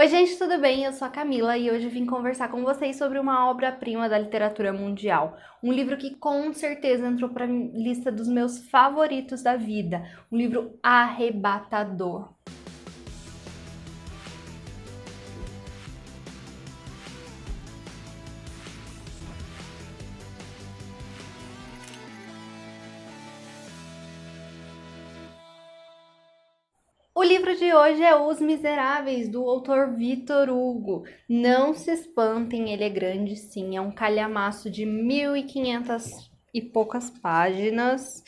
Oi gente, tudo bem? Eu sou a Camila e hoje vim conversar com vocês sobre uma obra-prima da literatura mundial. Um livro que com certeza entrou para a lista dos meus favoritos da vida. Um livro arrebatador. O livro de hoje é Os Miseráveis, do autor Victor Hugo. Não se espantem, ele é grande sim, é um calhamaço de 1.500 e poucas páginas,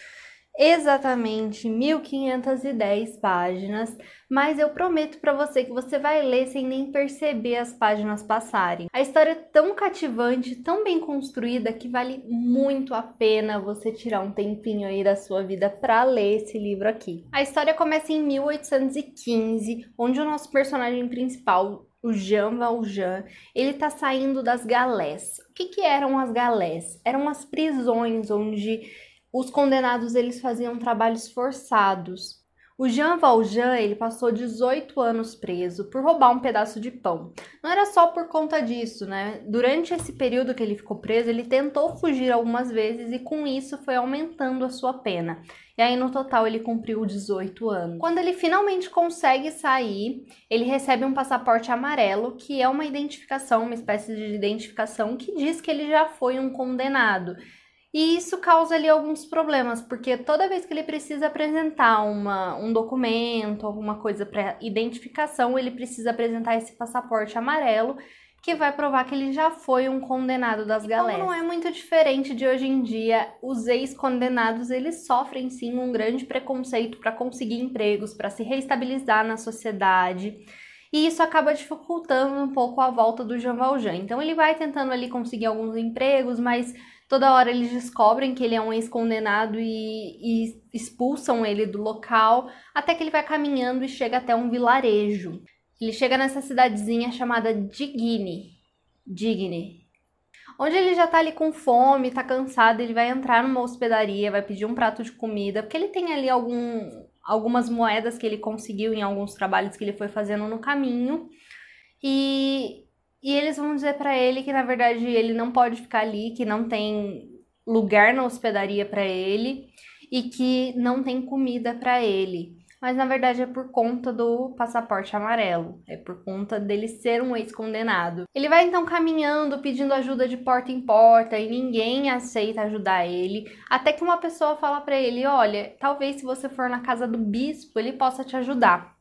exatamente 1.510 páginas, mas eu prometo para você que você vai ler sem nem perceber as páginas passarem. A história é tão cativante, tão bem construída, que vale muito a pena você tirar um tempinho aí da sua vida para ler esse livro aqui. A história começa em 1815, onde o nosso personagem principal, o Jean Valjean, ele tá saindo das galés. O que eram as galés? Eram as prisões onde os condenados eles faziam trabalhos forçados. O Jean Valjean ele passou 18 anos preso por roubar um pedaço de pão. Não era só por conta disso, né? Durante esse período que ele ficou preso, ele tentou fugir algumas vezes e com isso foi aumentando a sua pena. E aí no total ele cumpriu 18 anos. Quando ele finalmente consegue sair, ele recebe um passaporte amarelo, que é uma identificação, uma espécie de identificação que diz que ele já foi um condenado. E isso causa ali alguns problemas, porque toda vez que ele precisa apresentar um documento, alguma coisa para identificação, ele precisa apresentar esse passaporte amarelo, que vai provar que ele já foi um condenado das galés. Como não é muito diferente de hoje em dia, os ex-condenados eles sofrem sim um grande preconceito para conseguir empregos, para se reestabilizar na sociedade. E isso acaba dificultando um pouco a volta do Jean Valjean. Então ele vai tentando ali conseguir alguns empregos, mas toda hora eles descobrem que ele é um ex-condenado e expulsam ele do local, até que ele vai caminhando e chega até um vilarejo. Ele chega nessa cidadezinha chamada Digne, onde ele já tá ali com fome, tá cansado, ele vai entrar numa hospedaria, vai pedir um prato de comida, porque ele tem ali algumas moedas que ele conseguiu em alguns trabalhos que ele foi fazendo no caminho, e eles vão dizer pra ele que na verdade ele não pode ficar ali, que não tem lugar na hospedaria pra ele e que não tem comida pra ele. Mas na verdade é por conta do passaporte amarelo, é por conta dele ser um ex-condenado. Ele vai então caminhando, pedindo ajuda de porta em porta e ninguém aceita ajudar ele, até que uma pessoa fala pra ele, olha, talvez se você for na casa do bispo, ele possa te ajudar.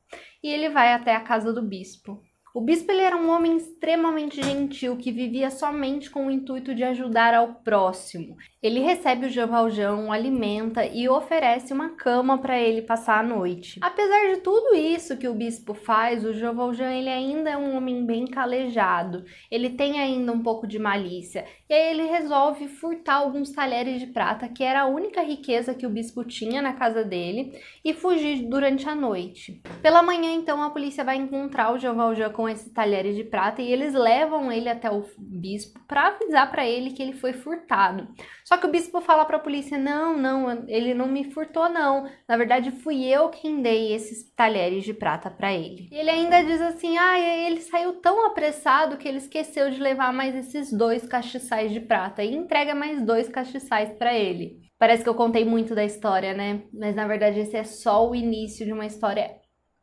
E ele vai até a casa do bispo. O bispo ele era um homem extremamente gentil, que vivia somente com o intuito de ajudar ao próximo. Ele recebe o Jean Valjean, o alimenta e oferece uma cama para ele passar a noite. Apesar de tudo isso que o bispo faz, o Jean Valjean ele ainda é um homem bem calejado. Ele tem ainda um pouco de malícia. E aí ele resolve furtar alguns talheres de prata, que era a única riqueza que o bispo tinha na casa dele, e fugir durante a noite. Pela manhã, então, a polícia vai encontrar o Jean Valjean com esses talheres de prata e eles levam ele até o bispo para avisar para ele que ele foi furtado. Só que o bispo fala para a polícia, não, ele não me furtou não, na verdade fui eu quem dei esses talheres de prata para ele. E ele ainda diz assim, ele saiu tão apressado que ele esqueceu de levar mais esses 2 castiçais de prata e entrega mais 2 castiçais para ele. Parece que eu contei muito da história, né? Mas na verdade esse é só o início de uma história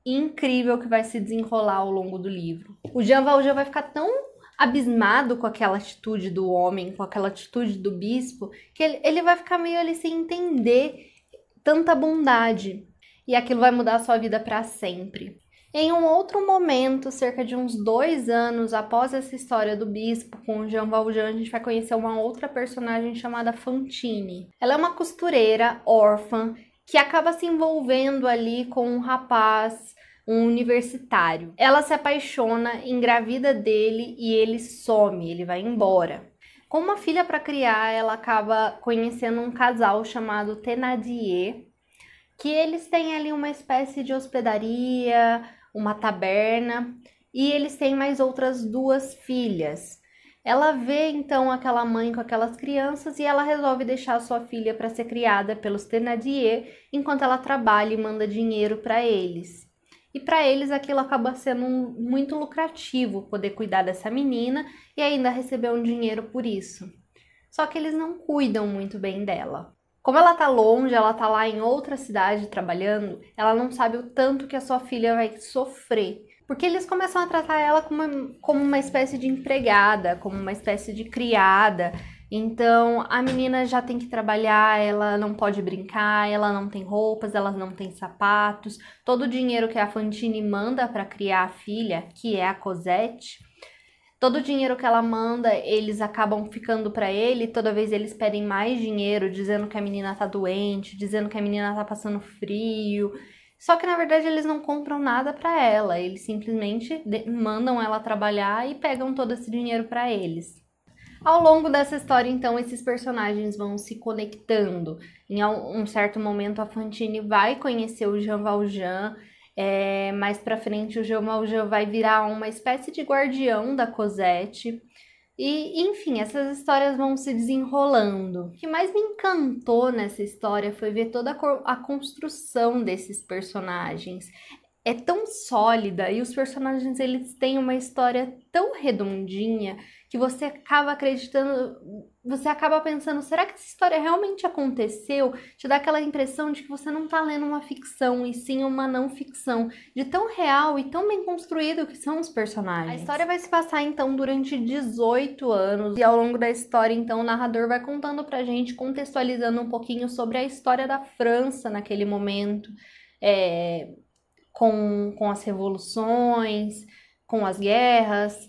incrível que vai se desenrolar ao longo do livro. O Jean Valjean vai ficar tão abismado com aquela atitude do homem, com aquela atitude do bispo, que ele vai ficar meio ali sem entender tanta bondade. E aquilo vai mudar a sua vida para sempre. Em um outro momento, cerca de uns 2 anos após essa história do bispo com o Jean Valjean, a gente vai conhecer uma outra personagem chamada Fantine. Ela é uma costureira órfã que acaba se envolvendo ali com um rapaz, um universitário. Ela se apaixona, engravida dele e ele some, ele vai embora. Com uma filha para criar, ela acaba conhecendo um casal chamado Thénardier, que eles têm ali uma espécie de hospedaria, uma taberna, e eles têm mais outras 2 filhas. Ela vê então aquela mãe com aquelas crianças e ela resolve deixar a sua filha para ser criada pelos Thénardier enquanto ela trabalha e manda dinheiro para eles. e para eles aquilo acaba sendo muito lucrativo, poder cuidar dessa menina e ainda receber um dinheiro por isso. Só que eles não cuidam muito bem dela. Como ela tá longe, ela tá lá em outra cidade trabalhando, ela não sabe o tanto que a sua filha vai sofrer. Porque eles começam a tratar ela como uma espécie de empregada, como uma espécie de criada. Então, a menina já tem que trabalhar, ela não pode brincar, ela não tem roupas, ela não tem sapatos. Todo o dinheiro que a Fantine manda para criar a filha, que é a Cosette, todo o dinheiro que ela manda, eles acabam ficando para ele. Toda vez eles pedem mais dinheiro, dizendo que a menina tá doente, dizendo que a menina tá passando frio. Só que na verdade eles não compram nada para ela, eles simplesmente mandam ela trabalhar e pegam todo esse dinheiro para eles. Ao longo dessa história, então, esses personagens vão se conectando. Em um certo momento, a Fantine vai conhecer o Jean Valjean. Mais pra frente, o Jean Valjean vai virar uma espécie de guardião da Cosette. E, enfim, essas histórias vão se desenrolando. O que mais me encantou nessa história foi ver toda a construção desses personagens. É tão sólida e os personagens eles têm uma história tão redondinha que você acaba acreditando, você acaba pensando, será que essa história realmente aconteceu? Te dá aquela impressão de que você não tá lendo uma ficção e sim uma não ficção, de tão real e tão bem construído que são os personagens. A história vai se passar então durante 18 anos e ao longo da história então o narrador vai contando pra gente, contextualizando um pouquinho sobre a história da França naquele momento, com as revoluções, com as guerras,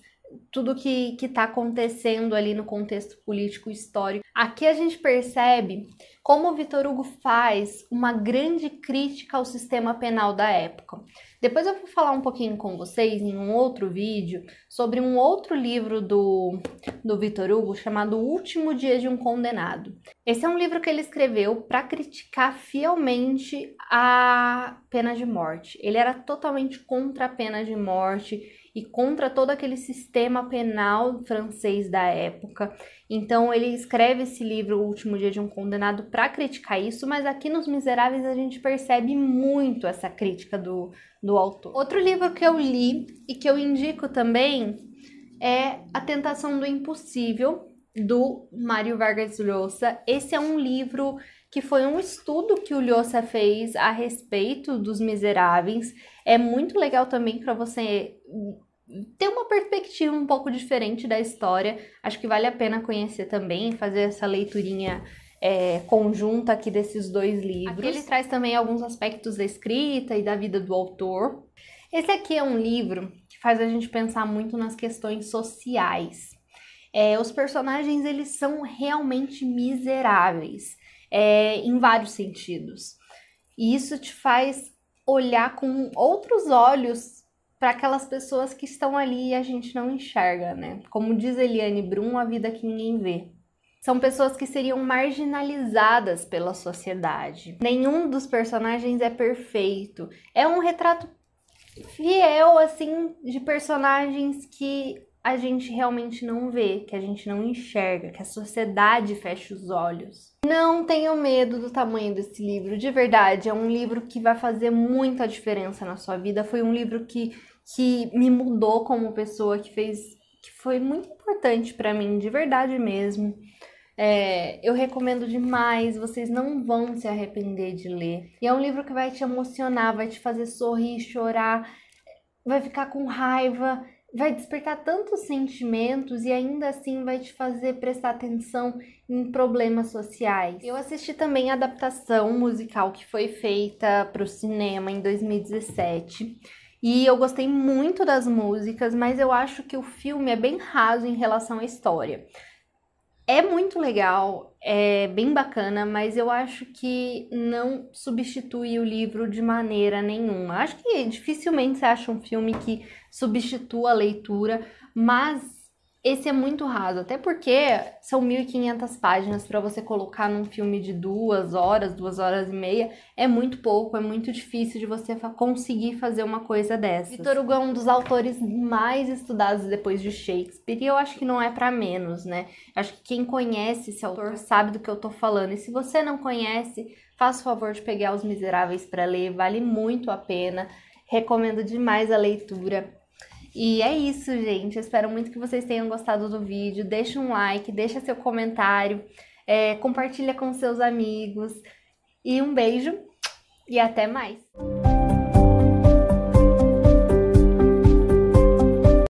tudo que está acontecendo ali no contexto político histórico. Aqui a gente percebe como o Victor Hugo faz uma grande crítica ao sistema penal da época. Depois eu vou falar um pouquinho com vocês em um outro vídeo sobre um outro livro do Victor Hugo chamado O Último Dia de um Condenado. Esse é um livro que ele escreveu para criticar fielmente a pena de morte. Ele era totalmente contra a pena de morte e contra todo aquele sistema penal francês da época. Então ele escreve esse livro, O Último Dia de um Condenado, para criticar isso, mas aqui nos Miseráveis a gente percebe muito essa crítica do autor. Outro livro que eu li e que eu indico também é A Tentação do Impossível, do Mário Vargas Llosa. Esse é um livro que foi um estudo que o Llosa fez a respeito dos Miseráveis. É muito legal também para você ter uma perspectiva um pouco diferente da história. Acho que vale a pena conhecer também, fazer essa leiturinha conjunta aqui desses dois livros. Aqui ele traz também alguns aspectos da escrita e da vida do autor. Esse aqui é um livro que faz a gente pensar muito nas questões sociais. Os personagens, eles são realmente miseráveis, em vários sentidos. E isso te faz olhar com outros olhos para aquelas pessoas que estão ali e a gente não enxerga, né? Como diz Eliane Brum, a vida que ninguém vê. São pessoas que seriam marginalizadas pela sociedade. Nenhum dos personagens é perfeito. É um retrato fiel, assim, de personagens que a gente realmente não vê, que a gente não enxerga, que a sociedade fecha os olhos. Não tenham medo do tamanho desse livro, de verdade, é um livro que vai fazer muita diferença na sua vida. Foi um livro que me mudou como pessoa, que foi muito importante para mim, de verdade mesmo. Eu recomendo demais, vocês não vão se arrepender de ler. E é um livro que vai te emocionar, vai te fazer sorrir, chorar, vai ficar com raiva, vai despertar tantos sentimentos e ainda assim vai te fazer prestar atenção em problemas sociais. Eu assisti também a adaptação musical que foi feita para o cinema em 2017 e eu gostei muito das músicas, mas eu acho que o filme é bem raso em relação à história. É muito legal, é bem bacana, mas eu acho que não substitui o livro de maneira nenhuma. Acho que dificilmente você acha um filme que substitua a leitura, mas esse é muito raso, até porque são 1.500 páginas para você colocar num filme de 2 horas, 2 horas e meia, é muito pouco, é muito difícil de você conseguir fazer uma coisa dessa. Victor Hugo é um dos autores mais estudados depois de Shakespeare e eu acho que não é para menos, né? Acho que quem conhece esse autor sabe do que eu tô falando, e se você não conhece, faça o favor de pegar Os Miseráveis para ler, vale muito a pena. Recomendo demais a leitura. E é isso, gente. Eu espero muito que vocês tenham gostado do vídeo. Deixa um like, deixa seu comentário, compartilha com seus amigos. E um beijo e até mais!